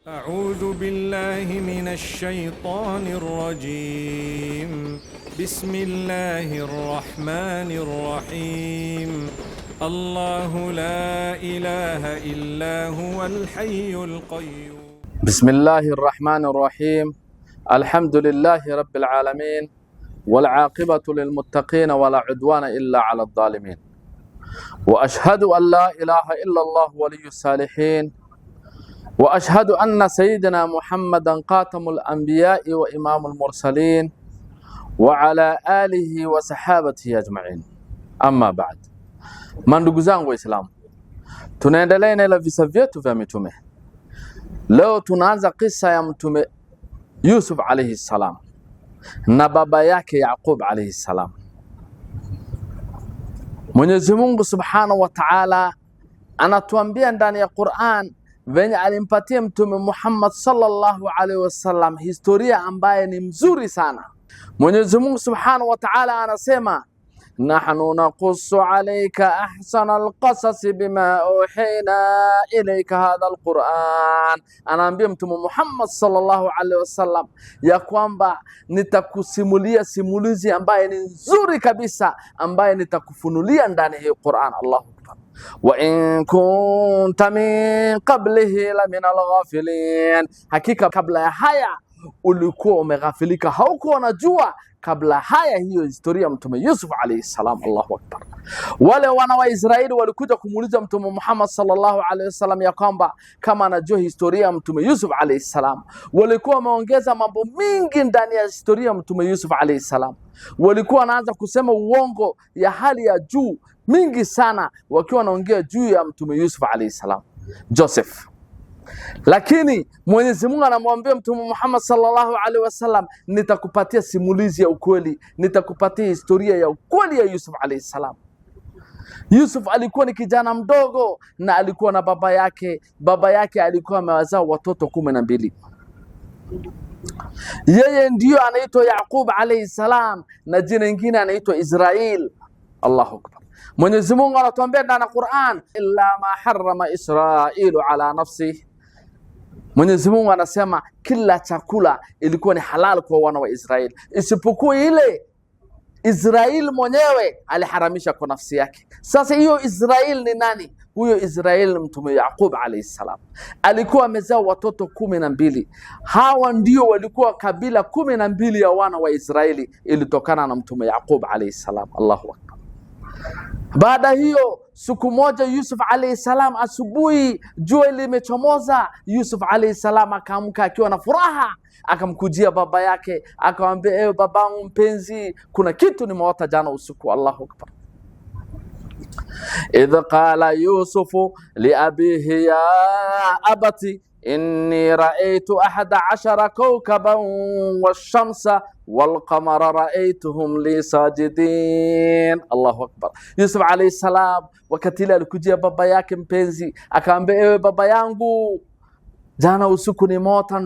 أعوذ بالله من الشيطان الرجيم. بسم الله الرحمن الرحيم. الله لا إله إلا هو الحي القيوم. بسم الله الرحمن الرحيم. الحمد لله رب العالمين، والعاقبة للمتقين ولا عدوان إلا على الظالمين، وأشهد أن لا إله إلا الله ولي الصالحين، وأشهد أن سيدنا محمدا خاتم الأنبياء وإمام المرسلين وعلى آله وصحابته أجمعين. أما بعد, mandugu zangu Waislamu, tunaendelea na visa vyetu vya mitume. Leo tunaanza kisa ya mtume Yusuf alayhi salam na baba yake Yaqub alayhi salam. Mwenyezi Mungu Subhanahu wa Ta'ala anatuambia ndani ya Qur'an venye alimpatia mtume Muhammad sallallahu alaihi wasallam historia ambaye ni mzuri sana. Mwenyezi Mungu Subhanahu wa Ta'ala anasema, nahnu naqussu alayka ahsana alqasas bima uhayna ilayka hadha alquran. Anaambia mtume Muhammad sallallahu alaihi wasallam ya kwamba nitakusimulia simulizi ambaye ni nzuri kabisa, ambaye nitakufunulia ndani ya Qur'an. Allahu akbar. Wa in kunta min qablihi la min alghafilin, hakika kabla ya haya ulikuwa umeghafilika, haukuwa unajua kabla haya hiyo historia mtume Yusuf alayhi salam. Allahu akbar. Wale wana wa Israeli walikuja kumuuliza mtume Muhammad sallallahu alayhi wasallam ya kwamba kama anajua historia mtume Yusuf alayhi salam. Walikuwa wameongeza mambo mingi ndani ya historia mtume Yusuf alayhi salam. Walikuwa wanaanza kusema uongo ya hali ya juu mingi sana, wakiwa wanaongea juu ya mtume Yusuf alayhi salam, Joseph. Lakini Mwenyezi Mungu anamwambia mtume Muhammad sallallahu alaihi wasallam, nitakupatia simulizi ya ukweli, nitakupatia historia ya ukweli ya Yusuf alayhi salam. Yusuf alikuwa ni kijana mdogo na alikuwa na baba yake. Baba yake alikuwa amewazaa watoto 12. Yeye ndiyo anaitwa Yaqub alayhi salam na jina lingine anaitwa Israel. Allahu akbar. Mwenyezi Mungu anatuambia ndani ya Qur'an, illa ma harrama Israilu ala nafsihi. Mwenyezi Mungu anasema kila chakula ilikuwa ni halal kwa wana wa Israeli, isipokuwa ile Israeli mwenyewe aliharamisha kwa nafsi yake. Sasa hiyo Israeli ni nani? Huyo Israeli mtume Yaqub alayhi salam. Alikuwa amezaa watoto 12. Hawa ndio walikuwa kabila 12 ya wana wa Israeli, ilitokana na mtume Yaqub alayhi salam. Allahu akbar. Baada hiyo siku moja Yusuf alayhi salam, asubuhi jua limechomoza, Yusuf alayhi salam akaamka akiwa na furaha, akamkujia baba yake akamwambia, ewe babangu mpenzi, kuna kitu nimeota jana usiku. Allahu akbar. idh qala Yusufu li abihi ya abati inni ra'aytu 11 kawkaban wash-shamsa wal-qamara ra'aytuhum li sajidin. Allahu akbar. Yusuf alayhi salam wakati ile alikujia baba yake mpenzi, akamwambia, ewe baba yangu, jana usiku nimeota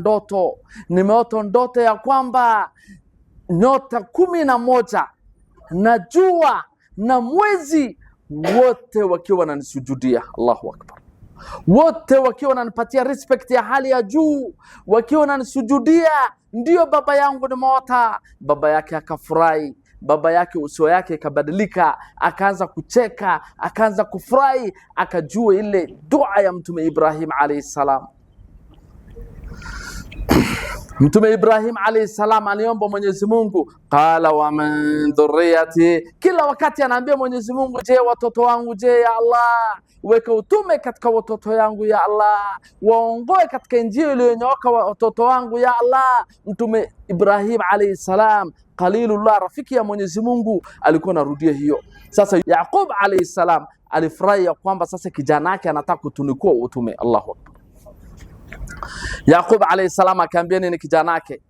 ndoto ya kwamba nyota 11 na jua na mwezi wote wakiwa wananisujudia. Allahu akbar. Wote wakiwa wananipatia respect ya hali ya juu, wakiwa wananisujudia. Ndio baba yangu nimeota. Baba yake akafurahi, baba yake uso yake ikabadilika, akaanza kucheka, akaanza kufurahi, akajua ile dua ya mtume Ibrahim alayhi salam. Mtume Ibrahim alayhi salam aliomba Mwenyezi Mungu, qala wa min dhurriyati, kila wakati anaambia Mwenyezi Mungu, je, watoto wangu, je ya Allah, weka utume katika watoto yangu ya Allah, waongoe katika njia iliyonyooka watoto wangu ya Allah. Mtume Ibrahim alayhi salam, Khalilullah, rafiki ya Mwenyezi Mungu, alikuwa anarudia hiyo. Sasa Yaqub alayhi salam alifurahi kwamba sasa kijana wake anataka kutunikua utume. Allahu akbar. Yaqub alayhi salam akaambia nini kijana wake?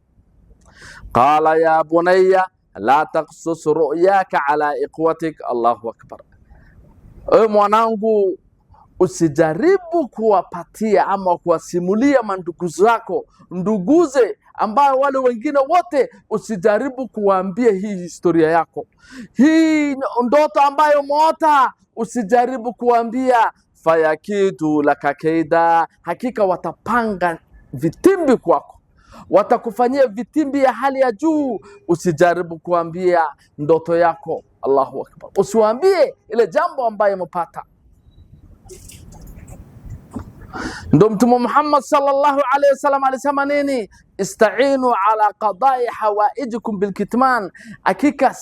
Qala ya bunayya la taqsus ru'yaka ala ikhwatik. Allahu akbar. Ewe mwanangu, usijaribu kuwapatia ama kuwasimulia mandugu zako, nduguze ambao wale wengine wote, usijaribu kuwaambia hii historia yako, hii ndoto ambayo umeota, usijaribu kuambia. Fayakidu laka kaida, hakika watapanga vitimbi kwako, watakufanyia vitimbi ya hali ya juu. Usijaribu kuambia ndoto yako. Allahu akbar. Usiwaambie ile jambo ambayo umepata. Ndo Mtume Muhammad sallallahu alaihi wasallam alisema nini? Ista'inu ala qada'i hawaijikum bilkitman, hakika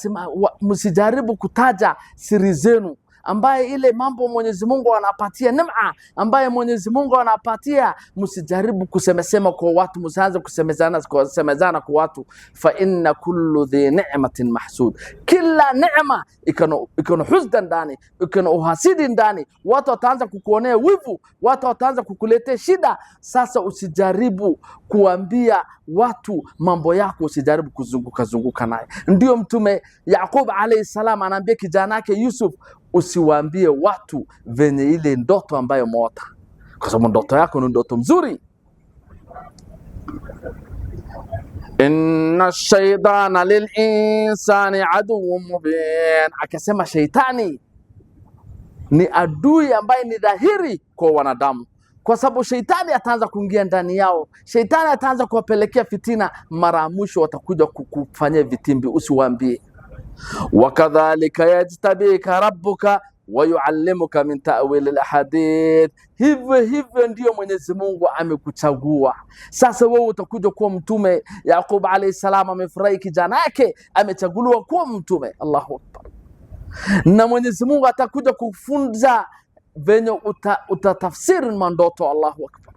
msijaribu kutaja siri zenu, ambaye ile mambo Mwenyezi Mungu anapatia neema, ambaye Mwenyezi Mungu anapatia, msijaribu kusemesema kwa watu, msianze kusemezana kwa watu. Fa inna kullu dhi ni'matin mahsud, kila neema ikano husda ndani, ikano uhasidi ndani. Watu wataanza kukuonea wivu, watu wataanza kukuletea shida. Sasa usijaribu kuambia watu mambo yako, usijaribu kuzunguka naye. Ndio Mtume Yaqub alayhi salam anaambia kijana yake Yusuf, usiwaambie watu venye ile ndoto ambayo umeota, kwa sababu ndoto yako ni ndoto mzuri. Inna shaytana lilinsani aduwwun mubin, akasema shaitani ni adui ambaye ni dhahiri kwa wanadamu, kwa sababu shaitani ataanza kuingia ndani yao, shaitani ataanza kuwapelekea fitina, mara mwisho watakuja kukufanyia vitimbi. Usiwaambie. Wakadhalika yajtabika rabbuka wa yuallimuka min ta'wil alahadith, hivyo ndio Mwenyezi Mungu amekuchagua. Sasa wewe utakuja kuwa mtume. Yaqub alayhi salam amefurahi kijana yake amechaguliwa kuwa mtume. Allahu akbar. Na Mwenyezi Mungu atakuja kufunza venye utatafsiri mandoto. Allahu akbar.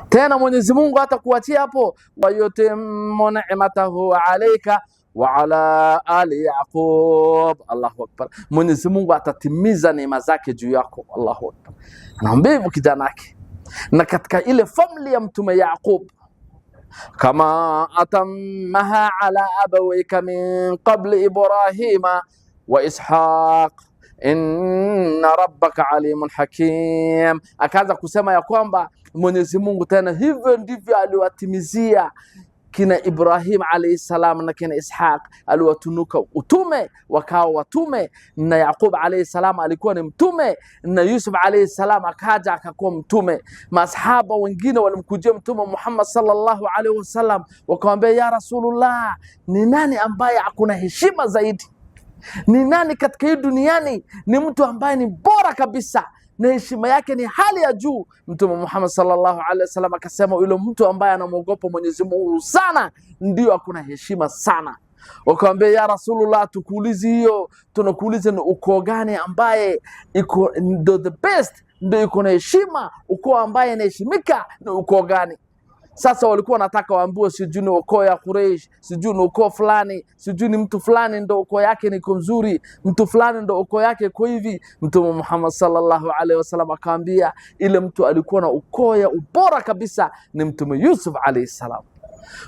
Tena Mwenyezi Mungu atakuachia hapo, wa yutimmu ni'matahu alayka wa ala ali Yaqub. Allahu akbar. Mwenyezi Mungu atatimiza neema zake juu yako. Allahu akbar. Anaambia hivyo kijana yake. Na katika ile family ya mtume Yaqub, kama atammaha ala abawayka min qabli Ibrahima wa Ishaq inna rabbaka alimun hakim. Akaanza kusema ya kwamba Mwenyezi Mungu tena hivyo ndivyo aliwatimizia kina Ibrahim alayhi salam na kina Ishaq, aliwatunuka utume wakawa watume. Na Yaqub alayhi salam alikuwa ni mtume, na Yusuf alayhi salam akaja akakuwa mtume. Masahaba wengine walimkujia Mtume Muhammad sallallahu alayhi wasallam wakamwambia, ya Rasulullah, ni nani ambaye hakuna heshima zaidi? Ni nani katika hii duniani ni mtu ambaye ni bora kabisa na heshima yake ni hali ya juu? Mtume Muhammad sallallahu alaihi wasallam akasema, yule mtu ambaye anamuogopa Mwenyezi Mungu sana ndio akuna heshima sana. Wakamwambia, ya Rasulullah, tukuulize hiyo, tunakuuliza ni ukoo gani ambaye iko ndo the best, ndio iko na heshima? Ukoo ambaye anaheshimika ni ukoo gani? Sasa walikuwa wanataka waambiwe, sijui ni ukoo ya Quraysh, sijui ni ukoo fulani, sijui ni mtu fulani ndo ukoo yake ni mzuri, mtu fulani ndo ukoo yake iko hivi. Mtume Muhammad sallallahu alaihi wasallam akaambia, ile mtu alikuwa na ukoo ya ubora kabisa ni Mtume Yusuf alaihi salam.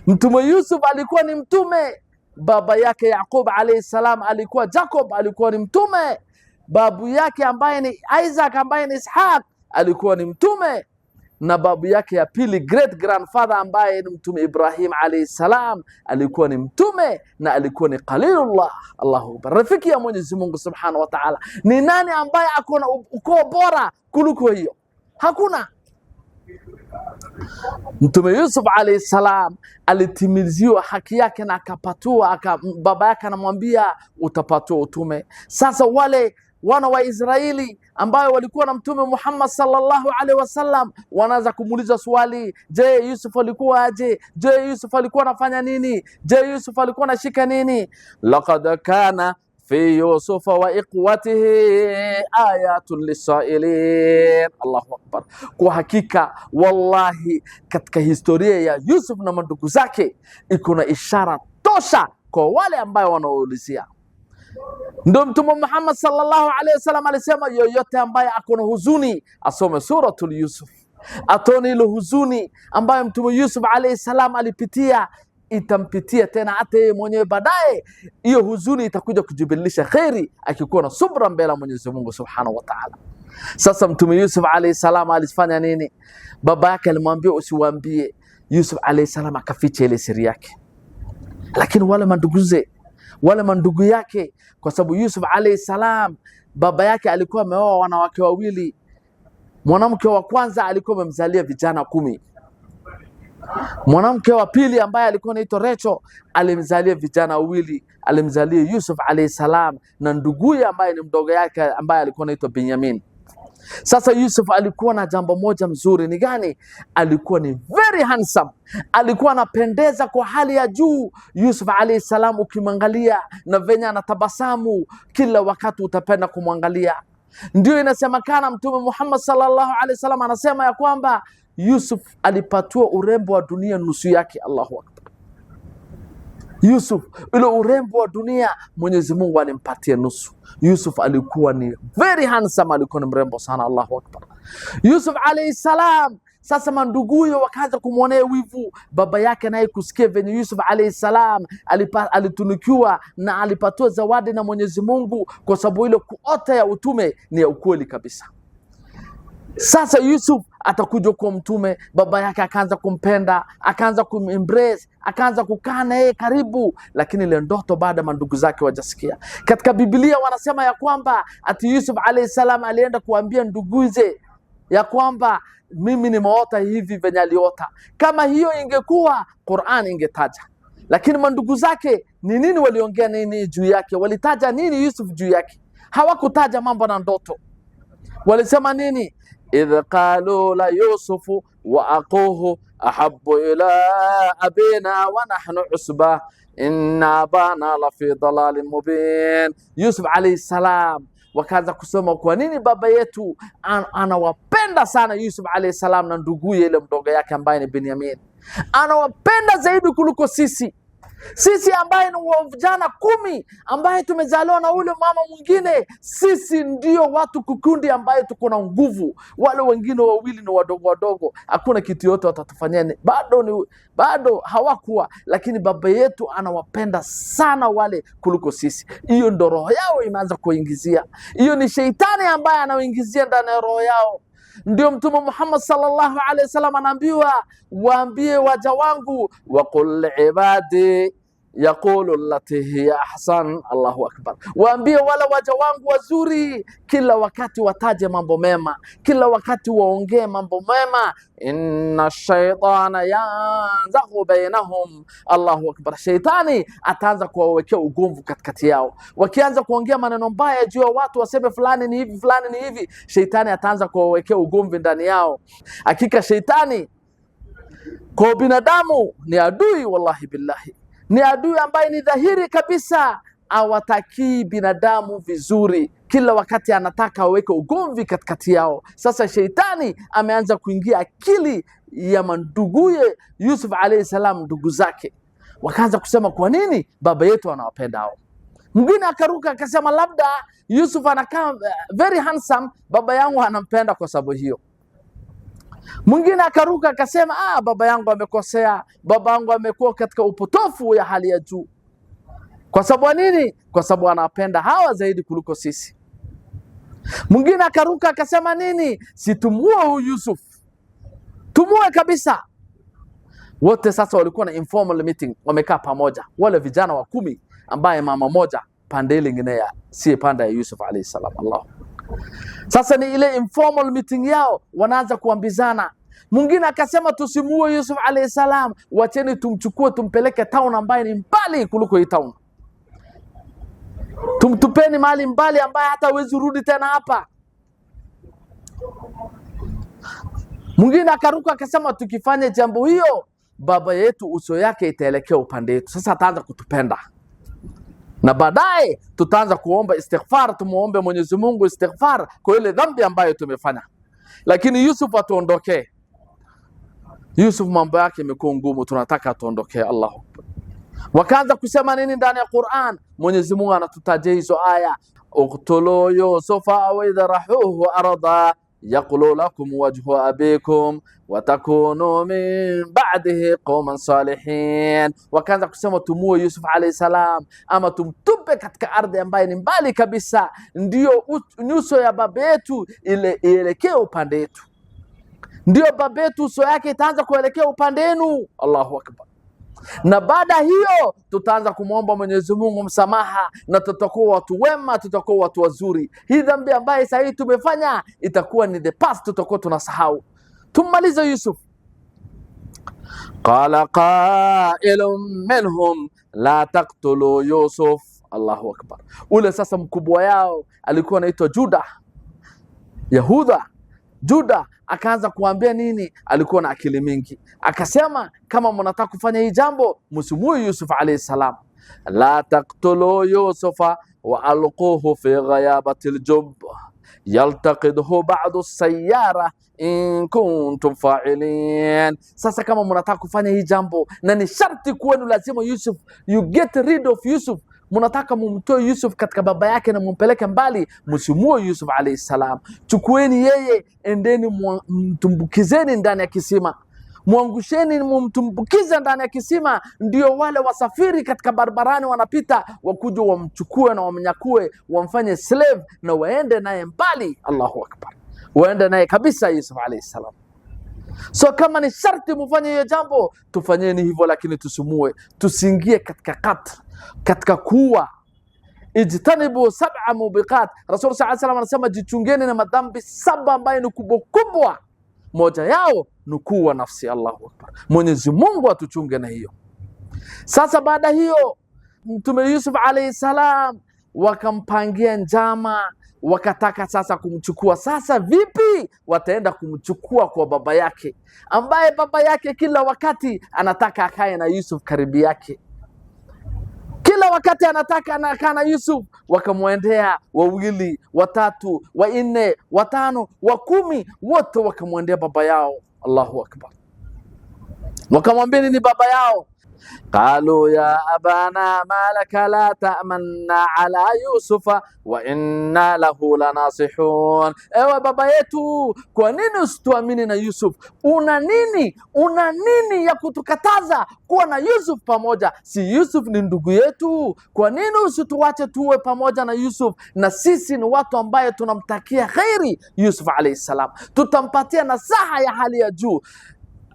Mtume Yusuf alikuwa ni mtume. Baba yake Yaqub alaihi salam alikuwa Jacob, alikuwa ni mtume. Babu yake ambaye ni Isaac, ambaye ni Ishaq, alikuwa ni mtume. Na babu yake ya pili, great grandfather, ambaye ni Mtume Ibrahim alayhi salam, alikuwa ni mtume na alikuwa ni Khalilullah. Allahu akbar. Rafiki ya Mwenyezi Mungu subhanahu wa ta'ala. Ni nani ambaye akona ukoo bora kuliko hiyo? Hakuna. Mtume Yusuf alayhi salam alitimiziwa haki yake na akapatua, baba yake anamwambia utapatua utume. Sasa wale wana wa Israeli ambayo walikuwa na Mtume Muhammad sallallahu alaihi wasallam wanaanza kumuuliza swali, je, Yusuf alikuwa aje? Je, Yusuf alikuwa anafanya nini? Je, Yusuf alikuwa anashika nini? Laqad kana fi Yusuf wa ikhwatihi ayatun lisailin. Allahu akbar. Kwa hakika wallahi katika historia ya Yusuf na mandugu zake iko na ishara tosha kwa wale ambao wanaoulizia. Ndio Mtume Muhammad sallallahu alaihi wasallam alisema, yoyote ambaye akona huzuni asome suratul Yusuf, atoni ile huzuni ambayo Mtume Yusuf alaihi salam alipitia, itampitia tena hata yeye mwenyewe baadaye. Hiyo huzuni itakuja kujibilisha khairi akikuwa na subra mbele Mwenyezi Mungu subhanahu wa ta'ala. Sasa Mtume Yusuf alaihi salam alifanya nini? Baba yake alimwambia usiwaambie. Yusuf alaihi salam akaficha ile siri yake, lakini wale mandugu yake, kwa sababu Yusuf alayhi salam baba yake alikuwa ameoa wanawake wawili. Mwanamke wa kwanza alikuwa amemzalia vijana 10, Mwanamke wa pili ambaye alikuwa anaitwa Rachel alimzalia vijana wawili, alimzalia Yusuf alayhi salam na nduguye ambaye ni mdogo yake ambaye alikuwa anaitwa Benjamin. Sasa Yusuf alikuwa na jambo moja mzuri, ni gani? Alikuwa ni very handsome, alikuwa anapendeza kwa hali ya juu. Yusuf alayhi salam ukimwangalia na venye anatabasamu kila wakati utapenda kumwangalia. Ndio inasemekana Mtume Muhammad sallallahu alaihi wasallam anasema ya kwamba Yusuf alipatiwa urembo wa dunia nusu yake. Allahu akbar. Yusuf ile urembo wa dunia Mwenyezi Mungu alimpatia nusu. Yusuf alikuwa ni very handsome, alikuwa ni mrembo sana. Allahu akbar. Yusuf alayhi salam, sasa manduguyo wakaanza kumwonea wivu baba yake, naye kusikia venye Yusuf alayhi salam alitunukiwa na alipatiwa zawadi na Mwenyezi Mungu, kwa sababu ile kuota ya utume ni ya ukweli kabisa. Sasa Yusuf atakuja kuwa mtume, baba yake akaanza kumpenda, akaanza kumembrace, akaanza kukaa naye karibu, lakini ile ndoto baada mandugu zake wajasikia. Katika Biblia wanasema ya kwamba ati Yusuf alayhi salam alienda kuambia nduguze ya kwamba mimi nimeota hivi venye aliota. Kama hiyo ingekuwa Qur'an ingetaja, lakini mandugu zake ni nini waliongea nini juu yake? Walitaja nini Yusuf juu yake? Hawakutaja mambo na ndoto. Walisema nini? idh qalu la yusufu wa aquhu ahabbu ila abina wa nahnu usba inna abana la fi dalalin mubin. Yusuf alayhi salam wakaanza kusema kwa nini baba yetu anawapenda sana Yusuf alayhi salam na nduguye ile mdogo yake ambaye ni Benjamin, anawapenda zaidi kuliko sisi ambaye ni vijana 10 ambaye tumezaliwa na ule mama mwingine. Sisi ndio watu kukundi ambaye tuko na nguvu, wale wengine wawili ni wadogo wadogo, hakuna kitu yote watatufanyia, bado hawakuwa. Lakini baba yetu anawapenda sana wale kuliko sisi. Hiyo ndo roho yao imeanza kuingizia, hiyo ni sheitani ambaye anaoingizia ndani ya roho yao. Ndio Mtume Muhammad sallallahu alaihi wasallam anaambiwa, waambie waja wangu, waqul ibadi yaqulu allati hiya ahsan. Allahu akbar. Waambie wala waja wangu wazuri kila wakati wataje mambo mema, kila wakati waongee mambo mema. Inna shaytana yanzaghu bainahum. Allahu akbar. Shaitani ataanza kuwawekea ugomvi katikati yao. Wakianza kuongea maneno mbaya juu ya watu, waseme fulani ni hivi, fulani ni hivi, shaitani ataanza kuwawekea ugomvi ndani yao. Hakika shaitani kwa binadamu ni adui, wallahi billahi, ni adui ambaye ni dhahiri kabisa, awatakii binadamu vizuri. Kila wakati anataka aweke ugomvi katikati yao. Sasa sheitani ameanza kuingia akili ya manduguye Yusuf alayhi salam, ndugu zake wakaanza kusema kwa nini baba yetu anawapenda hao. Mwingine akaruka akasema labda Yusuf anakaa very handsome, baba yangu anampenda kwa sababu hiyo. Mwingine akaruka akasema baba yangu amekosea, baba yangu amekuwa katika upotofu ya hali ya juu. Kwa sababu nini? Kwa sababu anapenda hawa zaidi kuliko sisi. Mwingine akaruka akasema nini? Situmue huyu Yusuf, tumue kabisa. Wote sasa walikuwa na informal meeting, wamekaa pamoja, wale vijana wa 10 ambaye mama moja pande ile nyingine si pande ya Yusuf alayhi salam. Allah. Sasa ni ile informal meeting yao, wanaanza kuambizana. Mwingine akasema tusimue Yusuf alayhi salam, wacheni tumchukue tumpeleke town ambaye ni mbali kuliko hii town. Tumtupeni mahali mbali ambaye hata hawezi rudi tena hapa. Mwingine akaruka akasema tukifanya jambo hiyo baba yetu uso yake itaelekea upande wetu, sasa ataanza kutupenda. Na baadaye tutaanza kuomba istighfar, tumuombe Mwenyezi Mungu istighfar kwa ile dhambi ambayo tumefanya. Lakini Yusuf atuondokee. Yusuf mambo yake imekuwa ngumu, tunataka atuondokee. Allahu Akbar. Wakaanza kusema nini ndani ya Qur'an? Mwenyezi Mungu anatutajia hizo aya, uqtulu yusufa aw idrahuhu arda yaqulu lakum wajhu abikum wa takunu min ba'dihi qauman salihin. Wakaanza kusema tumue Yusuf alayhi salam ama tumtupe katika ardhi ambayo ni mbali kabisa, ndio nyuso ya baba yetu ile ielekee upande wetu, ndio baba yetu uso yake itaanza kuelekea upande wenu. Allahu Akbar. Na baada hiyo tutaanza kumwomba Mwenyezi Mungu msamaha na tutakuwa watu wema, tutakuwa watu wazuri. Hii dhambi ambayo sasa hii tumefanya itakuwa ni the past, tutakuwa tunasahau. Tumalize Yusuf. Qala qailun minhum la taqtulu Yusuf. Allahu akbar. Ule sasa mkubwa yao alikuwa anaitwa Juda, Yahuda. Juda akaanza kuambia nini? Alikuwa na akili mingi, akasema kama mnataka kufanya hii jambo msimuue Yusuf alayhi salam, la taqtulu Yusufa wa alquhu fi ghayabati aljub yaltaqidhu ba'du sayara in kuntum fa'ilin. Sasa kama mnataka kufanya hii jambo na ni sharti kwenu, lazima Yusuf, you get rid of Yusuf, mnataka mumtoe Yusuf katika baba yake na mumpeleke mbali, msimuue Yusuf alayhi salam. Chukueni yeye, endeni mtumbukizeni ndani ya kisima, mwangusheni mumtumbukize ndani ya kisima, ndio wale wasafiri katika barabarani wanapita wakuja wamchukue na wamnyakue, wamfanye slave na waende naye mbali. Allahu akbar, waende naye kabisa Yusuf alayhi salam. So kama ni sharti mufanye hiyo jambo, tufanyeni hivyo, lakini tusimue, tusiingie katika qatl, katika kuwa. Ijtanibu sab'a mubiqat. Rasul sallallahu alayhi wasallam anasema jichungeni na madhambi 7 ambayo ni kubwa kubwa, moja yao ni kuua nafsi. Allahu akbar, Mwenyezi Mungu atuchunge na hiyo. Sasa baada hiyo Mtume Yusuf alayhi salam wakampangia njama, wakataka sasa kumchukua. Sasa vipi wataenda kumchukua kwa baba yake, ambaye baba yake kila wakati anataka akae na Yusuf karibu yake, kila wakati anataka anakaa na Yusuf. Wakamwendea 2, 3, 4, 5, 10, wote wakamwendea baba yao. Allahu akbar. Wakamwambia nini baba yao? Qalu ya abana ma laka la ta'manna ala Yusufa wa inna lahu lanasihun. Ewe baba yetu, kwa nini usituamini na Yusuf? Una nini ya kutukataza kuwa na Yusuf pamoja? Si Yusuf ni ndugu yetu, kwa nini usituache tuwe pamoja na Yusuf? Na sisi ni watu ambaye tunamtakia khairi Yusuf alayhi salam, tutampatia nasaha ya hali ya juu.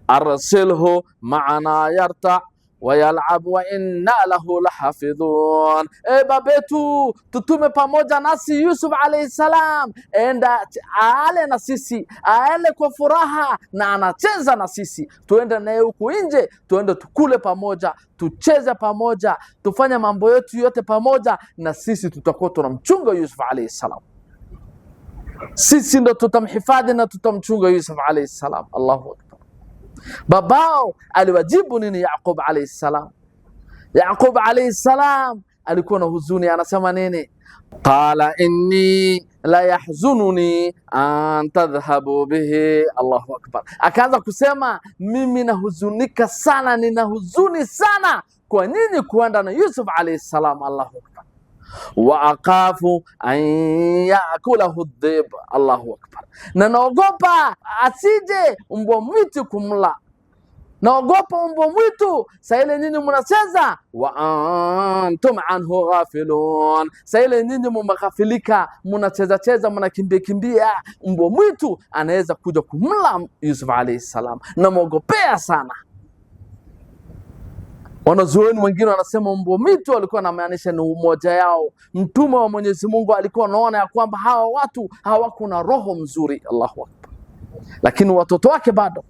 Arsilhu ma'ana yarta wa yal'ab wa inna lahu lahafidhun. Babetu, tutume pamoja nasi Yusuf alayhi salam, enda aale na sisi, aale kwa furaha na anacheza na sisi. Tuende naye huku nje, tuende tukule pamoja, tucheze pamoja, tufanye mambo yetu yote pamoja, na sisi tutakuwa tunamchunga Yusuf alayhi salam. Sisi ndo tutamhifadhi na tutamchunga Yusuf alayhi salam. Allahu akbar. Babao aliwajibu nini Yaqub alayhi salam? Yaqub alayhi salam alikuwa na huzuni, anasema nini? Qala inni la yahzununi an tadhhabu bihi. Allahu akbar. Akaanza kusema mimi nahuzunika sana, nina huzuni sana kwa nini kuenda na Yusuf alayhi salam. Allahu akbar. Wa aqafu an yaakulahu dhib. Allahu akbar. Na naogopa asije mbwa mwitu kumla, naogopa mbwa mwitu saa ile nyinyi mnacheza, wa antum anhu ghafilun, saa ile nyinyi mmeghafilika, mnacheza mnakimbia, mbwa mwitu anaweza kuja kumla Yusuf alayhi salam, na muogopea sana. Wanazuoni wengine wanasema mbwa mwitu alikuwa anamaanisha ni umoja yao. Mtume wa Mwenyezi Mungu alikuwa anaona ya kwamba hawa watu hawakuna roho mzuri. Allahu akbar. Lakini watoto wake bado.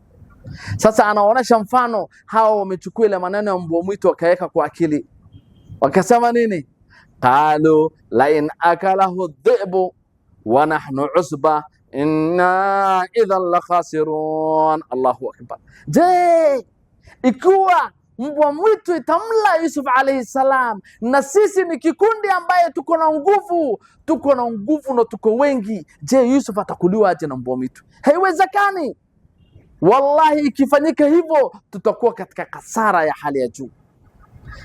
Sasa anaonesha mfano, hawa wamechukua ile maneno ya mbwa mwitu wakaweka kwa akili, wakasema nini? Qalu la in akalahu dhibu wa nahnu usba inna idhan la khasirun. Allahu akbar. Je, ikiwa mbwa mwitu itamla Yusuf alayhi salam na sisi ni kikundi ambaye tuko na nguvu na tuko wengi, je, Yusuf atakuliwa aje na mbwa mwitu? Haiwezekani. Wallahi, ikifanyika hivyo tutakuwa katika kasara ya hali ya juu.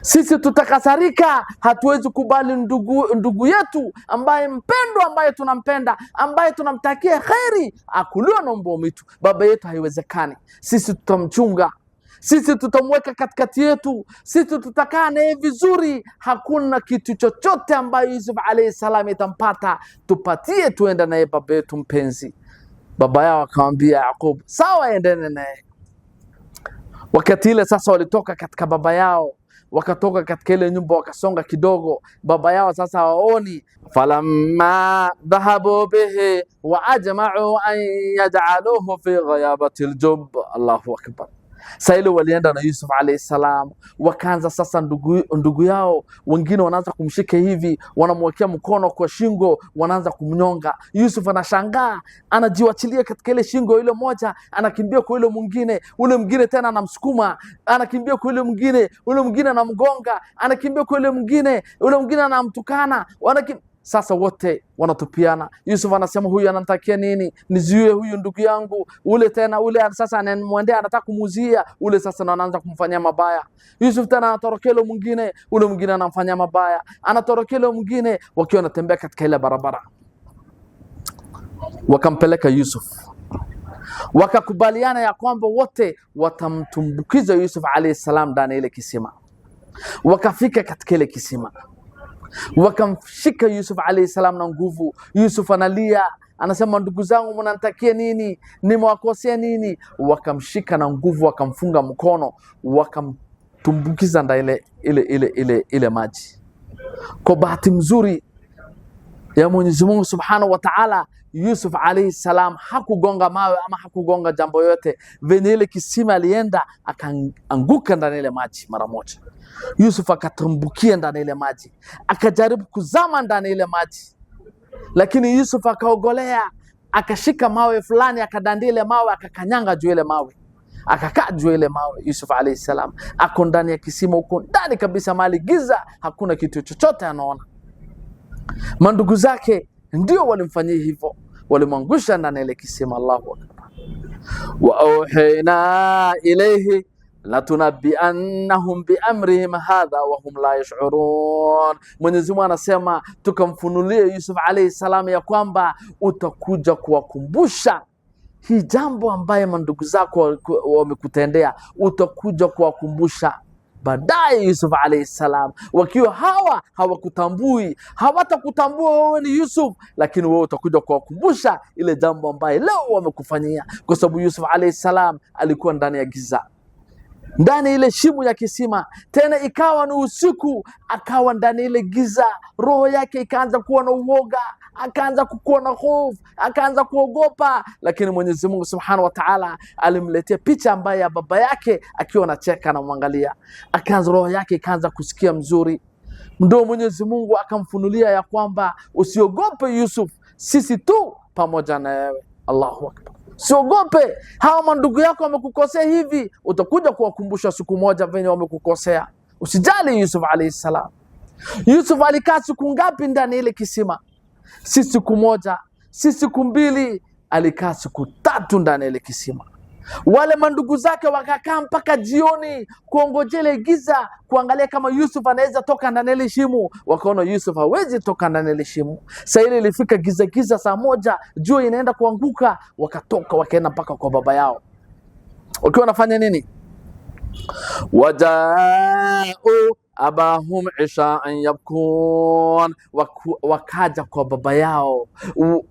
Sisi tutakasarika, hatuwezi kubali ndugu yetu ambaye mpendwa, ambaye tunampenda, ambaye tunamtakia khairi akuliwa na mbwa mwitu. Baba yetu haiwezekani. Sisi tutamchunga, sisi tutamweka katikati yetu, sisi tutakaa naye vizuri. Hakuna kitu chochote ambayo Yusuf alayhi salam itampata, tupatie tuenda naye baba yetu mpenzi. Baba yao akamwambia Yaqub, sawa, endene naye. Wakati ile sasa walitoka katika baba yao, wakatoka katika ile nyumba, wakasonga kidogo. Baba yao sasa hawaoni. Falamma dhahabu bihi wa ajma'u an yaj'aluhu fi ghayabati aljub. Allahu akbar. Sasa ile walienda na Yusuf alayhi salam, wakaanza sasa ndugu yao wengine wanaanza kumshika hivi, wanamwekea mkono kwa shingo, wanaanza kumnyonga. Yusuf anashangaa, anajiwachilia katika ile shingo ile moja, anakimbia kwa ile mwingine, ule mwingine tena anamsukuma, anakimbia kwa ile mwingine, ule mwingine anamgonga, anakimbia kwa ile mwingine, ule mwingine anamtukana, sasa wote wanatupiana. Yusuf anasema huyu anamtakia nini? Nizuie huyu ndugu yangu. Ule tena ule sasa anamwendea, anataka kumuzia. Ule sasa anaanza kumfanyia mabaya. Yusuf tena anatorokea ule mwingine, ule mwingine anamfanyia mabaya. Anatorokea ule mwingine, wakiwa wanatembea katika ile barabara. Wakampeleka Yusuf. Wakakubaliana ya kwamba wote watamtumbukiza Yusuf alayhi salam ndani ile kisima. Wakafika katika ile kisima. Wakamshika Yusuf alayhi salam na nguvu. Yusuf analia, anasema ndugu zangu mnanitakia nini? Nimewakosea nini? Wakamshika na nguvu, wakamfunga mkono, wakamtumbukiza ndani ile maji. Kwa bahati mzuri ya Mwenyezi Mungu Subhanahu wa Ta'ala, Yusuf alayhi salam hakugonga mawe ama hakugonga jambo yote. Venye ile kisima alienda, akaanguka ndani ile maji mara moja. Yusuf akatumbukia ndani ile maji, akajaribu kuzama ndani ile maji, lakini Yusuf akaogolea, akashika mawe fulani, akadandia ile mawe, akakanyanga juu ile mawe, akakaa juu ile mawe. Yusuf alayhi salam ako ndani ya kisima, huko ndani kabisa, mali giza, hakuna kitu chochote anaona. Mandugu zake ndio walimfanyia hivyo, walimwangusha ndani ile kisima. Allahu akbar. Wa auhayna ilayhi latunabbi'annahum biamrihim hadha wa hum la yash'urun. Mwenyezi Mungu anasema tukamfunulia Yusuf alayhi salam ya kwamba utakuja kuwakumbusha hii jambo ambaye mandugu zako wamekutendea, utakuja kuwakumbusha baadaye. Yusuf alayhi salam wakiwa hawakutambui, hawatakutambua wewe ni Yusuf, lakini wewe utakuja kuwakumbusha ile jambo ambaye leo wamekufanyia, kwa sababu Yusuf alayhi salam alikuwa ndani ya giza, ndani ile shimo ya kisima, tena ikawa ni usiku, akawa ndani ile giza. Roho yake ikaanza kuwa na uoga, akaanza kuwa na hofu, akaanza kuogopa. Lakini Mwenyezi Mungu Subhanahu wa Ta'ala alimletea picha ambaye ya baba yake akiwa anacheka na mwangalia, akaanza roho yake ikaanza kusikia mzuri. Ndio Mwenyezi Mungu akamfunulia ya kwamba usiogope Yusuf, sisi tu pamoja na wewe. Allahu akbar. Siogope, hawa mandugu yako wamekukosea hivi, utakuja kuwakumbusha siku moja venye wamekukosea. Usijali Yusuf alayhi salam. Yusuf alikaa siku ngapi ndani ile kisima? Si siku moja, si siku mbili, alikaa siku 3 ndani ile kisima. Wale mandugu zake wakakaa mpaka jioni kuongojea ile giza, kuangalia kama Yusuf anaweza toka ndani ile shimo. Wakaona Yusuf hawezi toka ndani ile shimo. Sasa ile ilifika giza saa 1, jua inaenda kuanguka, wakatoka wakaenda mpaka kwa baba yao. Wakiwa wanafanya nini? Waja'u abahum isha'an yabkun, wakaja kwa baba yao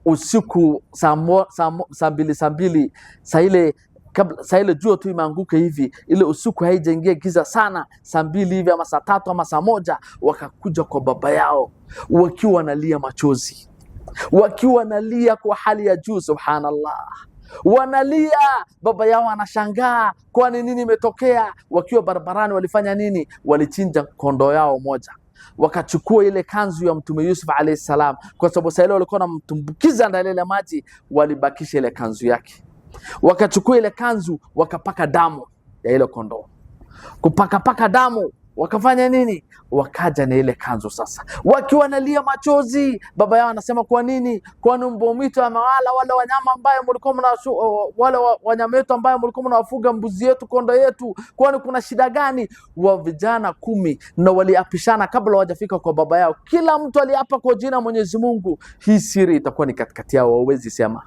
usiku saa 2. Saa ile jua tu imeanguka hivi, ile usiku haijaingia giza sana, saa 2 hivi ama saa 3 ama saa 1, wakakuja kwa baba yao wakiwa wanalia machozi, wakiwa wanalia kwa hali ya juu. Subhanallah, wanalia. Baba yao anashangaa, kwani nini imetokea? Wakiwa barabarani walifanya nini? Walichinja kondoo yao moja, wakachukua ile kanzu ya Mtume Yusuf alayhi salam, kwa sababu saa ile walikuwa wanamtumbukiza ndani ile maji, walibakisha ile kanzu yake. Wakachukua ile kanzu, wakapaka damu ya ile kondoo. Kupaka damu, wakafanya nini? Wakaja na ile kanzu sasa, wakiwa nalia machozi. Baba yao anasema kwa nini? Kwani mbwa mwitu amewala wale wanyama ambaye mlikuwa wale wanyama wetu ambaye mlikuwa mnawafuga, mbuzi yetu, kondo yetu, kwani kuna shida gani? Wa vijana 10 na waliapishana kabla hawajafika kwa baba yao. Kila mtu aliapa kwa jina Mwenyezi Mungu, hii siri itakuwa ni katikati yao, hawezi sema.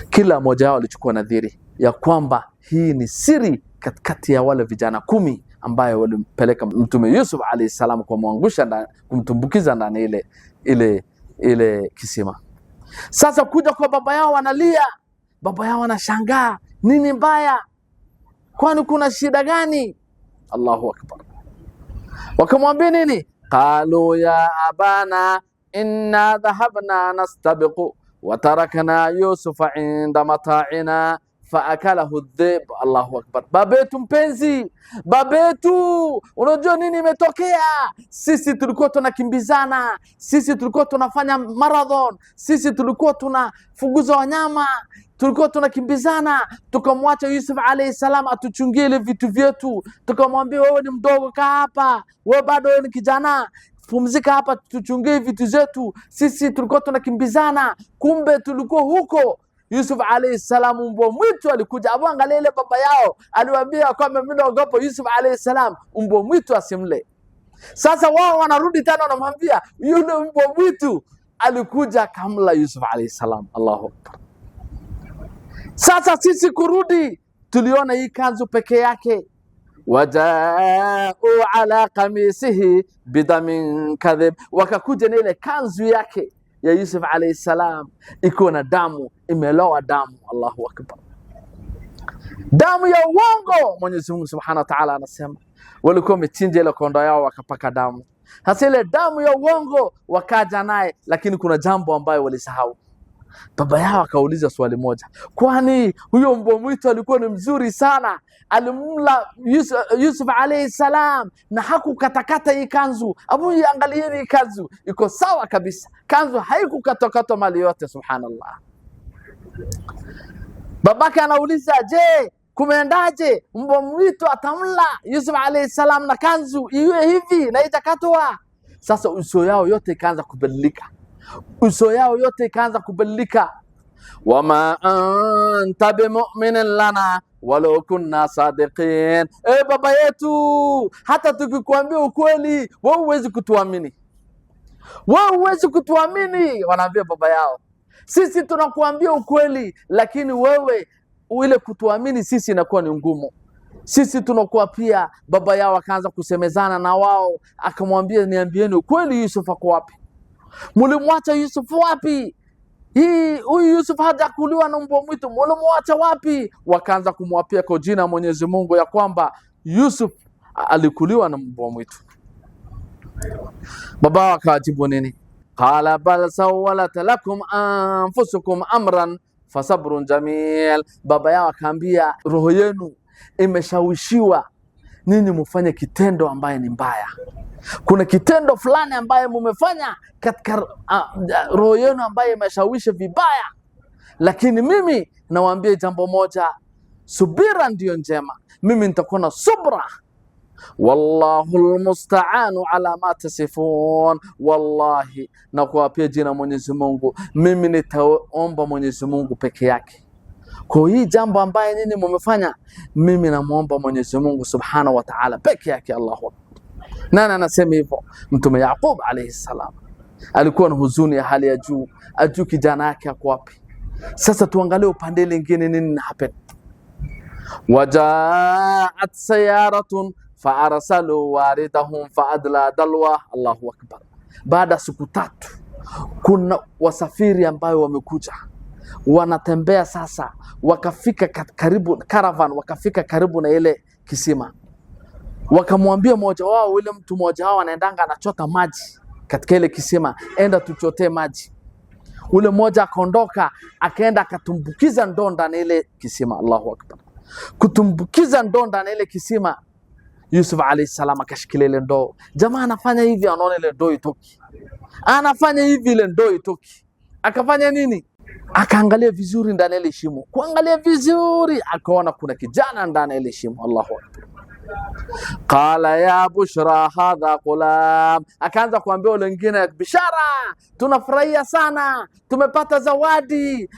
Kila mmoja wao alichukua nadhiri ya kwamba hii ni siri katikati ya wale vijana 10 ambaye walimpeleka Mtume Yusuf alayhi salam kwa muangusha, kumtumbukiza ndani ile kisima. Sasa kuja kwa baba yao wanalia, baba yao anashangaa, nini mbaya? Kwani kuna shida gani? Allahu akbar. Wakamwambia nini? Qalu ya abana inna dhahabna nastabiqu wa tarakna Yusufa inda mata'ina faakalahu dhib. Allahu akbar. Baba yetu mpenzi, baba yetu, unajua nini imetokea? Sisi tulikuwa tunakimbizana, sisi tulikuwa tunafanya marathon, sisi tulikuwa tunafuguza wanyama, tulikuwa tunakimbizana, tukamwacha Yusuf alayhi salam atuchungie ile vitu vyetu, tukamwambia wewe ni mdogo, kaa hapa, wewe bado wewe ni kijana, pumzika hapa, tuchungie vitu zetu. Sisi tulikuwa tunakimbizana, kumbe tulikuwa huko. Yusuf alayhi salam, mbwa mwitu alikuja. Abu, angalia ile baba yao aliwaambia kwamba mimi naogopa Yusuf alayhi salam, mbwa mwitu asimle. Sasa wao wanarudi tena wanamwambia yule mbwa mwitu alikuja kamla Yusuf alayhi salam. Allahu akbar. Sasa sisi kurudi, tuliona hii kanzu peke yake. Wajau ala qamisihi bidamin kadhib, wakakuja na ile kanzu yake ya Yusuf alayhi salam iko na damu, imeloa damu. Allahu akbar. Damu ya uongo. Mwenyezi Mungu Subhanahu wa Ta'ala anasema walikuwa wamechinja ile kondoo yao wakapaka damu. Hasa ile damu ya uongo wakaja naye, lakini kuna jambo ambayo walisahau. Baba yao akauliza swali moja, kwani huyo mbwa mwitu alikuwa ni mzuri sana, alimla Yusuf alayhi salam na hakukatakata hii kanzu. Abu, angalieni hii kanzu iko sawa kabisa, kanzu haikukatakata mali yote. Subhanallah. Babake anauliza, je, kumeendaje? Mbwa mwitu atamla Yusuf alayhi salam na kanzu iwe hivi na itakatwa? Sasa uso yao yote ikaanza kubadilika, uso yao yote ikaanza kubadilika. Wama anta bimu'minin lana walau kunna sadiqin. Baba yetu, hata tukikwambia ukweli wewe huwezi kutuamini, wewe huwezi kutuamini. Wanaambia baba yao, sisi tunakuambia ukweli, lakini wewe ile kutuamini sisi inakuwa ni ngumu. Sisi tunakuwa pia. Baba yao akaanza kusemezana na wao, akamwambia, niambieni ukweli, Yusuf ako wapi? Mulimwacha Yusuf wapi? Huyu Yusuf hajakuliwa na mbwa mwitu, mulimwacha wapi? Wakaanza kumwapia kwa jina Mwenyezi Mungu ya kwamba Yusuf alikuliwa na mbwa mwitu. Baba akajibu nini? Qala bal sawalat lakum anfusukum amran fasabrun jamil. Baba yao akaambia, roho yenu imeshawishiwa nini mufanye kitendo ambaye ni mbaya. Kuna kitendo fulani ambaye mumefanya katika roho yenu ambaye imeshawishi vibaya, lakini mimi nawaambia jambo moja, subira ndiyo njema. Mimi nitakuwa na subra. Wallahu almusta'anu ala ma tasifun. Wallahi na kuapia jina Mwenyezi Mungu, mimi nitaomba Mwenyezi Mungu peke yake kwa hii jambo ambaye nini mumefanya. Mimi namuomba Mwenyezi Mungu Subhanahu wa Ta'ala peke yake. Allahu akbar. Nani anasema hivyo? Mtume Yaqub alayhi salam alikuwa na huzuni ya hali ya juu, ajui kijana yake ako wapi. Sasa tuangalie upande mwingine nini happen. Wajaat sayaratun faarsalu waridahum faadla dalwa. Allahu akbar. Baada siku 3 kuna wasafiri ambao wamekuja wanatembea. Sasa wakafika karibu caravan, wakafika karibu na ile kisima. Wakamwambia mmoja wao, yule mtu mmoja wao anaendanga anachota maji katika ile kisima, enda tuchotee maji. Ule mmoja akaondoka akaenda akatumbukiza ndoo ndani ile kisima. Allahu akbar. Kutumbukiza ndoo ndani ile kisima, Yusuf alayhi salam akashikilia ile ndoo. Jamaa anafanya hivi, anaona ile ndoo itoki, anafanya hivi ile ndoo itoki. Akafanya nini? Akaangalia vizuri ndani ile shimo, kuangalia vizuri akaona kuna kijana ndani ile shimo. Allahu akbar. Qala ya bushra hadha ghulam. Akaanza kuambia wale wengine, bishara, tunafurahia sana, tumepata zawadi,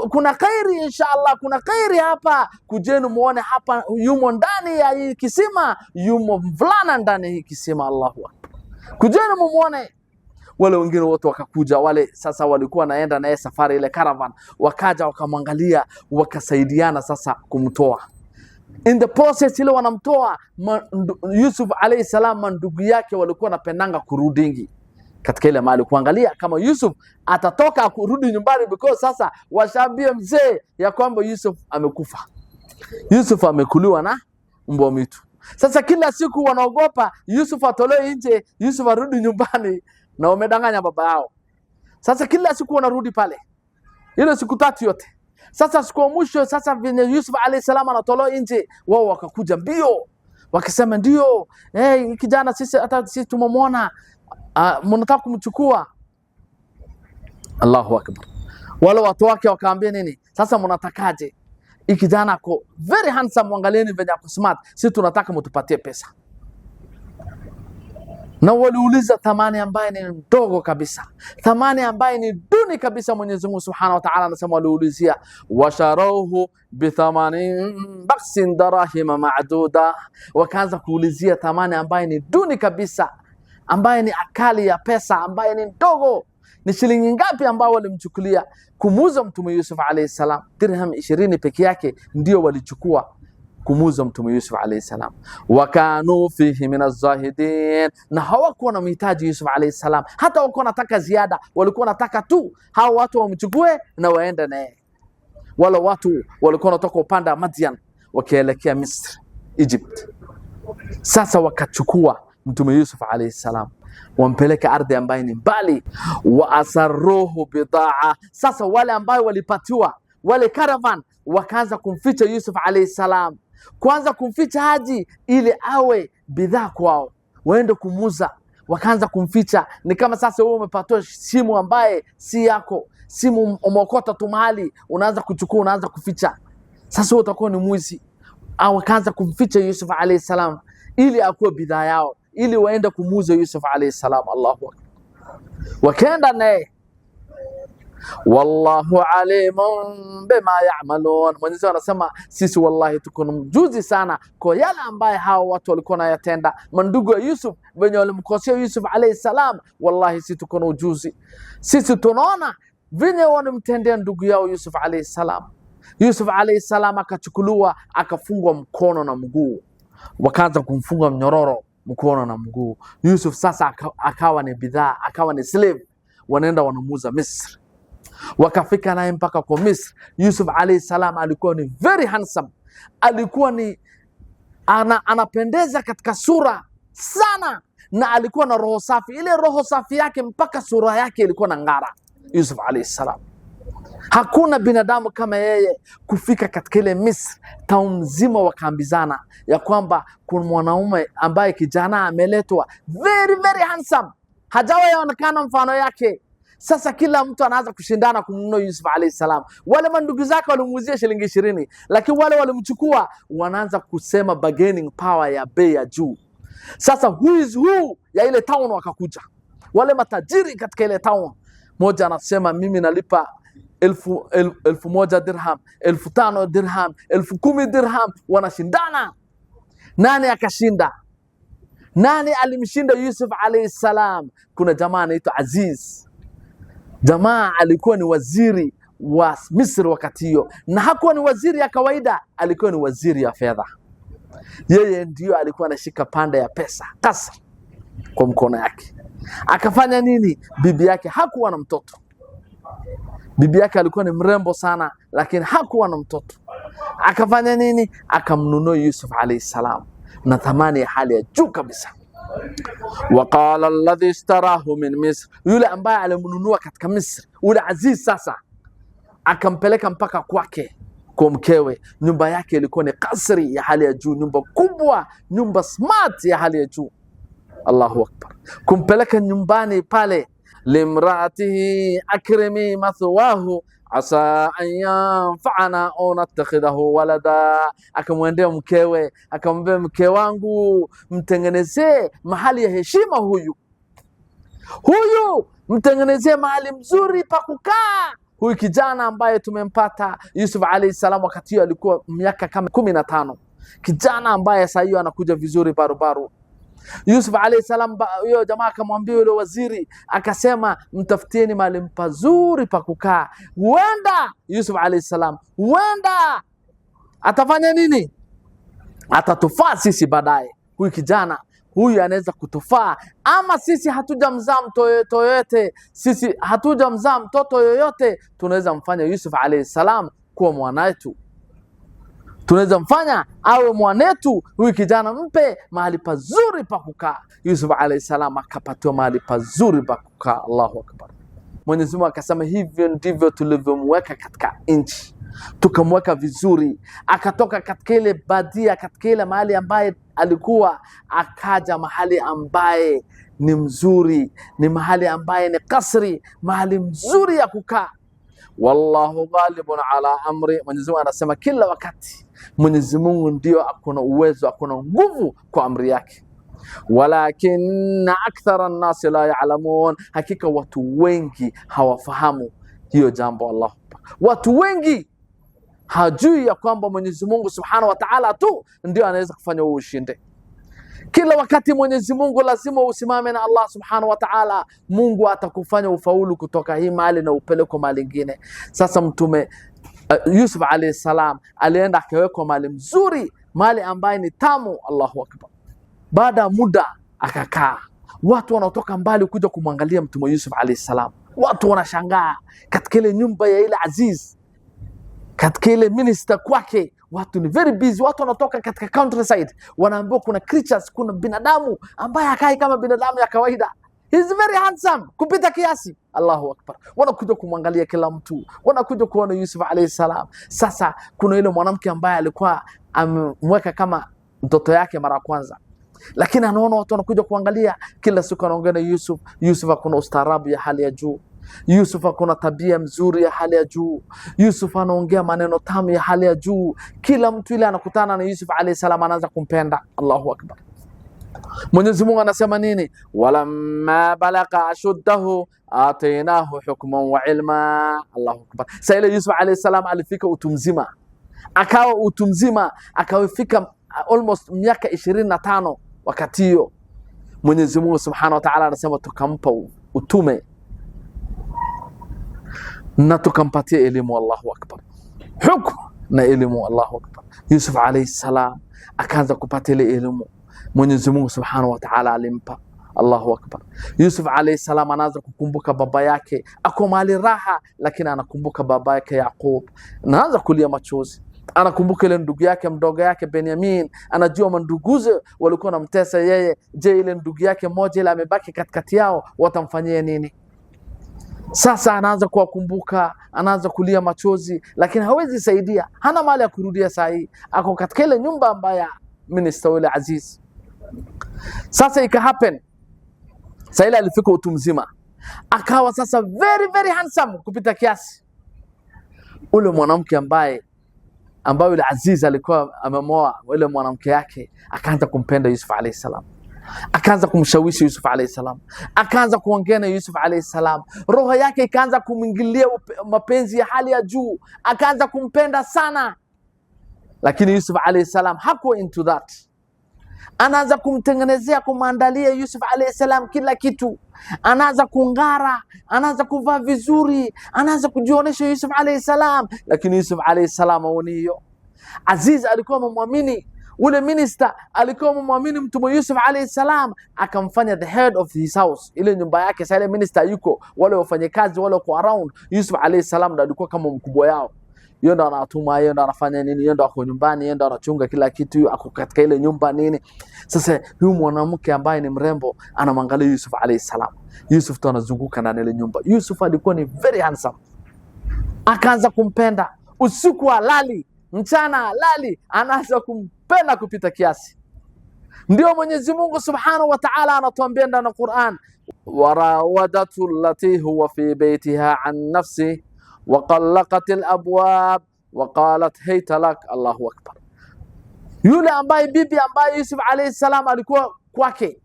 kuna khairi inshallah, kuna khairi hapa, kujeni muone hapa yumo ndani ya hii kisima, yumo mvulana ndani ya hii kisima. Allahu akbar. Kujeni muone. Wale wengine wote wakakuja, wale sasa walikuwa naenda naye safari ile caravan, wakaja wakamwangalia, wakasaidiana sasa kumtoa. In the process ile wanamtoa Yusuf alayhi salam, ndugu yake walikuwa napendanga kurudingi katika ile mahali kuangalia kama Yusuf atatoka kurudi nyumbani, because sasa washaambia mzee ya kwamba Yusuf amekufa, Yusuf amekuliwa na mbwa mwitu. Sasa kila siku wanaogopa Yusuf atolewe nje, Yusuf arudi nyumbani, na wamedanganya baba yao. Sasa kila siku wanarudi pale, ile siku 3 yote Sasa siku ya mwisho, sasa vile Yusuf alayhi salam anatolewa nje, wao wakakuja mbio wakisema ndio, kijana sisi hata sisi tumemwona, mnataka kumchukua. Allahu akbar. Wale watu wake wakaambia nini? Sasa mnatakaje? Kijana ako very handsome, angalieni venye ako smart, sisi tunataka mtupatie pesa. Na waliuliza thamani ambaye ni ndogo kabisa, thamani ambaye ni duni kabisa. Mwenyezi Mungu Subhanahu wa Ta'ala anasema waliulizia, washarawhu bithamanin baksin darahima ma'duda, wakaanza kuulizia thamani ambaye ni duni kabisa, ambaye ni akali ya pesa, ambaye ni ndogo. Ni shilingi ngapi ambao walimchukulia kumuuza Mtume Yusuf alayhi salam? Dirham 20 peke yake ndio walichukua kumuuza Mtume Yusuf alayhi salam. Wakanu fihi min az-zahidin, na hawakuwa na mhitaji Yusuf alayhi salam, hata walikuwa wanataka ziada, walikuwa wanataka tu hao watu wamchukue na waende naye. Wala watu walikuwa wanatoka upande wa Madian wakielekea Misri, Egypt. Sasa wakachukua Mtume Yusuf alayhi salam wampeleka ardhi ambayo ni mbali. Wa asarruhu bidaa, sasa wale ambao walipatiwa wale caravan wakaanza kumficha Yusuf alayhi salam, kwanza kumficha haji ili awe bidhaa kwao waende kumuuza. Wakaanza kumficha, ni kama sasa wewe umepatiwa simu ambaye si yako, simu umeokota tu mahali, unaanza kuchukua, unaanza kuficha. Sasa wewe utakuwa ni mwizi. Au wakaanza kumficha Yusuf alayhi salam ili akuwe bidhaa yao, ili waende kumuuza Yusuf alayhi salam. Allahu akbar. Wakaenda naye, wallahu alimun bima ya'malun. Mwenyezi Mungu anasema sisi wallahi tuko mjuzi sana kwa yale ambaye hao watu walikuwa wanayatenda, mandugu ya Yusuf wenye walimkosea Yusuf alayhi salam. Wallahi sisi tuko na ujuzi, sisi tunaona venye wanamtendea ndugu yao Yusuf alayhi salam. Yusuf alayhi salam akachukuliwa akafungwa mkono na mguu, wakaanza kumfunga mnyororo mkono na mguu. Yusuf sasa akawa ni bidhaa, akawa ni slave, wanaenda wanamuuza Misri. Wakafika naye mpaka kwa Misri. Yusuf alayhi salam alikuwa ni very handsome, alikuwa ni anapendeza katika sura sana, na alikuwa na roho safi. Ile roho safi yake mpaka sura yake ilikuwa na ngara. Yusuf alayhi salam, hakuna binadamu kama yeye kufika katika ile Misri. Town mzima wakaambizana ya kwamba kuna mwanaume ambaye kijana ameletwa very very handsome, hajawahi onekana mfano yake. Sasa kila mtu anaanza kushindana kumnunua Yusuf alayhi salam. Wale mandugu zake walimuuzia shilingi 20, lakini wale walimchukua wanaanza kusema bargaining power ya bei ya juu. Sasa who is who ya ile town wakakuja, wale matajiri katika ile town. Moja anasema mimi nalipa 1000 dirham, 5000 dirham, 10,000 dirham. Wanashindana nani akashinda. Nani alimshinda Yusuf alayhi salam? Kuna jamaa anaitwa Aziz. Jamaa alikuwa ni waziri wa Misri wakati hiyo, na hakuwa ni waziri ya kawaida, alikuwa ni waziri ya fedha. Yeye ndio alikuwa anashika pande ya pesa tasa kwa mkono yake. Akafanya nini? Bibi yake hakuwa na mtoto. Bibi yake alikuwa ni mrembo sana, lakini hakuwa na mtoto. Akafanya nini? Akamnunua Yusuf alayhi salam na thamani ya hali ya juu kabisa. Waqala alladhi ishtarahu min Misr, yule ambaye alimnunua katika Misri, yule Aziz sasa akampeleka mpaka kwake kwa mkewe. Nyumba yake ilikuwa ni kasri ya hali ya juu, nyumba kubwa, nyumba smart ya hali ya juu. Allahu akbar. Kumpeleka nyumbani pale, limraatihi akrimi mathwahu asa an yanfa'ana au natakhidahu walada. Akamwendea mkewe, akamwambia mke wangu, mtengenezee mahali ya heshima huyu mtengenezee mahali mzuri pa kukaa. Huyu kijana ambaye tumempata Yusuf alayhi salam, wakati hiyo alikuwa miaka kama 15, kijana ambaye sasa hiyo anakuja vizuri barubaru. Yusuf alayhi salam, huyo jamaa akamwambia yule waziri, akasema mtafutieni mahali pazuri pa kukaa. Huenda Yusuf alayhi salam, huenda atafanya nini? Atatufaa sisi baadaye. Huyu kijana huyu anaweza kutufaa, ama sisi hatujamzaa mtoto yoyote, sisi hatujamzaa mtoto yoyote, tunaweza mfanya Yusuf alayhi salam kuwa mwanawetu, tunaweza mfanya awe mwanetu. Huyu kijana mpe mahali pazuri pa kukaa. Yusuf alayhi salam akapatiwa mahali pazuri pa kukaa. Allahu akbar. Mwenyezi Mungu akasema hivyo ndivyo tulivyomweka katika nchi. tukamweka vizuri, akatoka katika ile badia, katika ile mahali ambaye alikuwa, akaja mahali ambaye ni mzuri, ni mahali ambaye ni kasri, mahali mzuri ya kukaa. Wallahu ghalibun ala amri, Mwenyezi Mungu anasema kila wakati Mwenyezi Mungu ndio akona uwezo, akona nguvu kwa amri yake. Walakinna akthara an-nasi la ya'lamun, hakika watu wengi hawafahamu hiyo jambo. Allah, watu wengi hajui ya kwamba Mwenyezi Mungu Subhanahu wa Ta'ala tu ndio anaweza kufanya ushinde. Kila wakati Mwenyezi Mungu lazima usimame na Allah Subhanahu wa Ta'ala, Mungu atakufanya ufaulu kutoka hii mali na upeleko mali nyingine. Sasa mtume Yusuf alayhi salam alienda akawekwa mali mzuri, mali ambaye ni tamu. Allahu akbar. Baada ya muda akakaa, watu wanatoka mbali kuja kumwangalia mtume Yusuf alayhi salam. Watu wanashangaa katika ile nyumba ya ile Aziz, katika ile minister kwake, watu ni very busy. Watu wanatoka katika countryside, wanaambiwa kuna creatures, kuna binadamu ambaye hakai kama binadamu ya kawaida. He is very handsome kupita kiasi. Allahu akbar. Wanakuja kumwangalia kila mtu, wanakuja kuona Yusuf alayhi salam. Sasa kuna ile mwanamke ambaye alikuwa amemweka kama mtoto yake mara kwanza, lakini anaona watu wanakuja kuangalia kila siku, anaongea na Yusuf. Yusuf akona ustaarabu ya hali ya juu, Yusuf akona tabia mzuri ya hali ya juu, Yusuf anaongea maneno tamu ya hali ya juu. Kila mtu ile anakutana na Yusuf alayhi salam anaanza kumpenda. Allahu akbar. Mwenyezi Mungu anasema nini? Walamma balagha ashuddahu atainahu hukman wa ilma. Allahu akbar. Sasa ile Yusuf alayhi salam alifika utu mzima, akawa utu mzima, akawafika almost miaka 25. Wakati hiyo Mwenyezi Mungu Subhanahu wa Ta'ala anasema tukampa utume na tukampatia elimu. Allahu akbar. Hukumu na elimu. Allahu akbar. Yusuf alayhi salam akaanza kupata ile elimu, Mwenyezi Mungu Subhanahu wa Ta'ala alimpa. Allahu akbar. Yusuf alayhi salam anaanza kukumbuka baba yake, ako mahali raha, lakini anakumbuka baba yake Yaqub, anaanza kulia machozi. Anakumbuka ile ndugu yake mdogo yake Benyamin, anajua manduguze walikuwa wanamtesa yeye. Je, ile ndugu yake mmoja ile amebaki katikati yao, watamfanyia nini? Sasa anaanza kuwakumbuka, anaanza kulia machozi, lakini hawezi saidia, hana mali ya kurudia. Saa hii ako katika ile nyumba ambayo minister yule Aziz. Sasa ika happen, sasa ile alifika utu mzima, akawa sasa very very handsome kupita kiasi. Ule mwanamke ambaye yule Aziz alikuwa amemoa ile mwanamke yake, akaanza kumpenda Yusuf alayhi salam, akaanza kumshawishi Yusuf alayhi salam, akaanza kuongea na Yusuf alayhi salam. Roho yake ikaanza kumwingilia mapenzi ya hali ya juu, akaanza kumpenda sana. Lakini Yusuf alayhi salam hakuwa into that. Anaanza kumtengenezea, kumandalia Yusuf alayhi salam kila kitu, anaanza kungara, anaanza kuvaa vizuri, anaanza kujionyesha Yusuf alayhi salam. Lakini Yusuf alayhi salam haoni hiyo. Aziz alikuwa mumwamini, ule minister alikuwa mumwamini mtume Yusuf alayhi salam, akamfanya the head of his house, ile nyumba yake. Sasa ile minister yuko, wale wafanyakazi wale kwa around, Yusuf alayhi salam ndio alikuwa kama mkubwa yao. Yeye ndo anatuma, yeye ndo anafanya nini, yeye ndo ako nyumbani, yeye ndo anachunga kila kitu, ako katika ile nyumba nini. Sasa huyu mwanamke ambaye ni mrembo anamwangalia Yusuf alayhi salam. Yusuf ndo anazunguka ndani ile nyumba. Yusuf alikuwa ni very handsome, akaanza kumpenda. Usiku halali, mchana halali, anaanza kumpenda kupita kiasi. Ndio Mwenyezi Mungu Subhanahu wa Ta'ala anatuambia ndani ya Qur'an, warawadatu allati huwa fi baytiha an nafsi وقلقت الابواب وقالت هيت لك. الله اكبر. yule ambaye bibi ambaye Yusuf alayhi salam alikuwa kwake,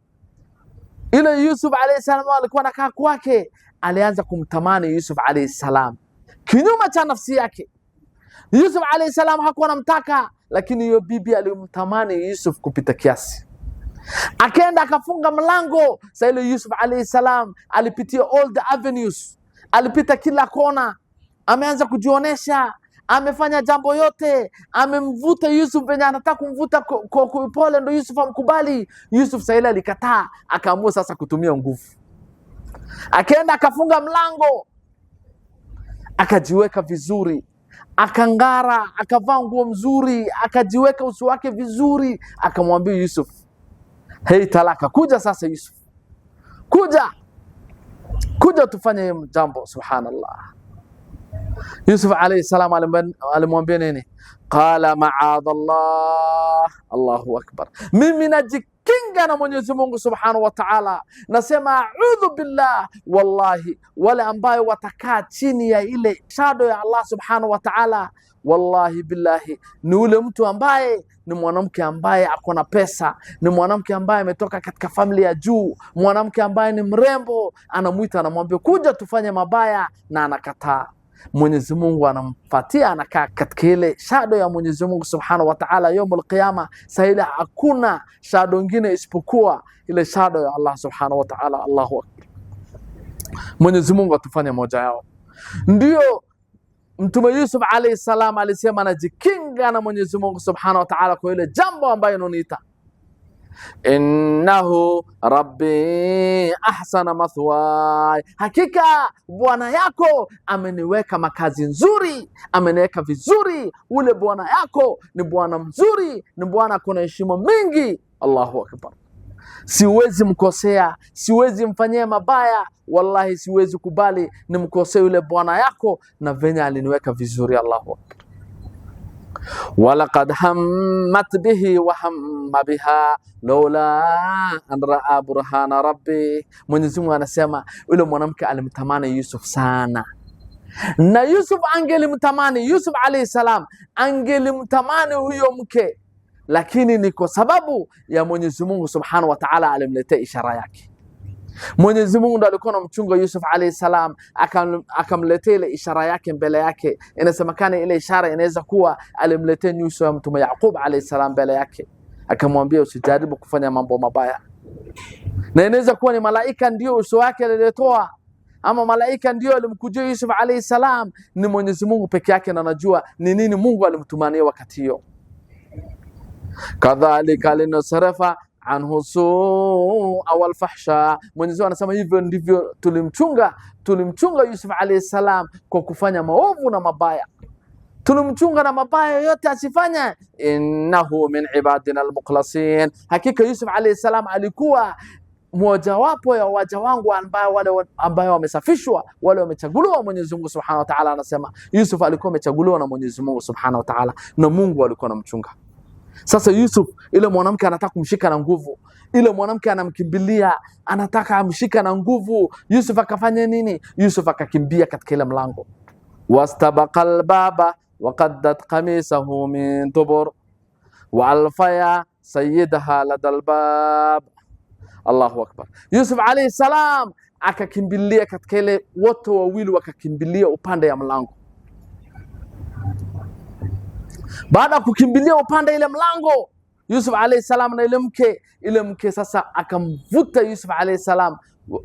ile Yusuf alayhi salam alikuwa anakaa kwake, alianza kumtamani Yusuf alayhi salam kinyume cha nafsi yake. Yusuf alayhi salam hakuwa anamtaka, lakini hiyo bibi alimtamani Yusuf kupita kiasi. Akaenda akafunga mlango. Sasa ile Yusuf alayhi salam alipitia all the avenues, alipita kila kona, ameanza kujionesha, amefanya jambo yote, amemvuta Yusuf venye anataka kumvuta kwa pole, ndo Yusuf amkubali. Yusuf sasa ile alikataa, akaamua sasa kutumia nguvu. Akaenda akafunga mlango, akajiweka vizuri, akangara, akavaa nguo mzuri, akajiweka uso wake vizuri, akamwambia Yusuf, hey talaka, kuja sasa Yusuf, kuja tufanye jambo. Subhanallah. Yusuf alayhi salam alimwambia nini? Qala ma'adallah, Allahu akbar, mimi najikinga na Mwenyezi Mungu subhanahu wa ta'ala, nasema a'udhu billah. Wallahi, wale ambayo watakaa chini ya ile shadow ya Allah subhanahu wa ta'ala, wallahi billahi, ni ule mtu ambaye ni mwanamke ambaye ako na pesa, ni mwanamke ambaye ametoka katika familia ya juu, mwanamke ambaye ni mrembo, anamuita anamwambia kuja tufanye mabaya, na anakataa. Mwenyezi Mungu anampatia, anakaa katika ile shadow ya Mwenyezi Mungu subhanahu wa ta'ala yaumul qiyama. Sasa ile hakuna shadow nyingine isipokuwa ile shadow ya Allah subhanahu wa ta'ala. Allahu akbar. Mwenyezi Mungu atufanye moja yao. Ndio Mtume Yusuf alayhi salam alisema anajikinga na Mwenyezi Mungu subhanahu wa ta'ala kwa ile jambo ambayo inoniita, innahu rabbi ahsana mathwaya, hakika bwana yako ameniweka makazi nzuri, ameniweka vizuri. Ule bwana yako ni bwana mzuri, ni bwana kuna heshima mingi. Allahu akbar. Siwezi mkosea, siwezi mfanyia mabaya, wallahi siwezi kubali nimkosee yule bwana yako na venye aliniweka vizuri. Allahu akbar. walaqad hammat bihi wa hamma biha laula an raa burhana rabbi. Mwenyezi Mungu anasema yule mwanamke alimtamani Yusuf sana, na Yusuf angelimtamani, Yusuf alayhi salam angelimtamani huyo mke, lakini ni kwa sababu ya Mwenyezi Mungu subhanahu wa ta'ala alimletea ishara yake. Mwenyezi Mungu ndo alikuwa anamchunga Yusuf alayhi salam, akamletea ile ishara yake mbele yake. Inasemekana ile ishara inaweza kuwa alimletea nyuso ya Mtume Yaqub alayhi salam mbele yake, akamwambia usijaribu kufanya mambo mabaya, na inaweza kuwa ni malaika ndio uso wake aliletoa, ama malaika ndio alimkujia Yusuf alayhi salam. Ni Mwenyezi Mungu peke yake na anajua ni nini Mungu alimtumania wakati hiyo. Kadhalika linasarafa anhu suu wal fahsha. Mwenyezi Mungu anasema hivyo ndivyo tulimchunga Yusuf alayhi salam kwa kufanya maovu na mabaya, tulimchunga na mabaya yote asifanya. Innahu min ibadina almukhlasin, hakika Yusuf alayhi salam alikuwa mmoja wapo ya waja wangu ambao wamesafishwa, wale wamechaguliwa Mwenyezi Mungu subhanahu wa ta'ala. Anasema Yusuf alikuwa amechaguliwa na Mwenyezi Mungu subhanahu wa ta'ala, na Mungu alikuwa anamchunga. Sasa Yusuf, ile mwanamke anataka kumshika na nguvu, ile mwanamke anamkimbilia, anataka amshika na nguvu. Yusuf akafanya nini? Yusuf akakimbia katika ile mlango. Wastabaqal baba wa qaddat qamisahu min dubur wa alfaya sayyidaha ladal bab. Allahu akbar. Yusuf alayhi salam akakimbilia katika ile, wote wawili wakakimbilia upande ya mlango. Baada kukimbilia upande ile mlango, Yusuf alayhi salam na ile mke sasa akamvuta Yusuf alayhi salam,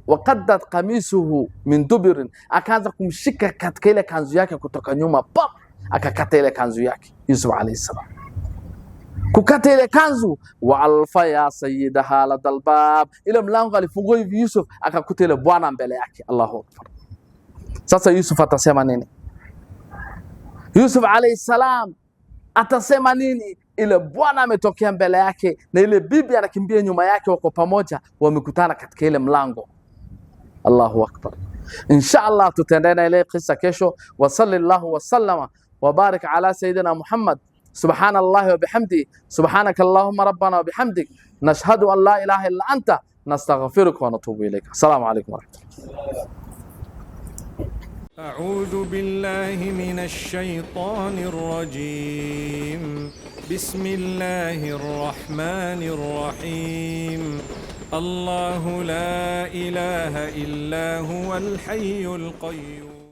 waqaddat qamisuhu min dubrin, akaanza kumshika katika ile kanzu yake kutoka nyuma, pop, akakata ile kanzu yake Yusuf alayhi salam, kukata ile kanzu. Wa alfaya sayyidaha ladal bab, ile mlango alifungua hivi Yusuf akakuta ile bwana mbele yake. Allahu akbar. Sasa Yusuf atasema nini? Yusuf alayhi salam atasema nini? Ile bwana ametokea mbele yake na ile bibi anakimbia nyuma yake, wako pamoja, wamekutana katika ile mlango. Allahu akbar. Inshallah tutaendelea ile kisa kesho. Wa sallallahu wa sallama wa barik ala sayyidina Muhammad. Subhanallahi wa bihamdi, subhanaka Allahumma rabbana wa bihamdik, nashhadu an la ilaha illa anta, nastaghfiruka wa natubu ilayka. Assalamu alaykum wa rahmatullahi. أعوذ بالله من الشيطان الرجيم. بسم الله الرحمن الرحيم. الله لا إله إلا هو الحي القيوم.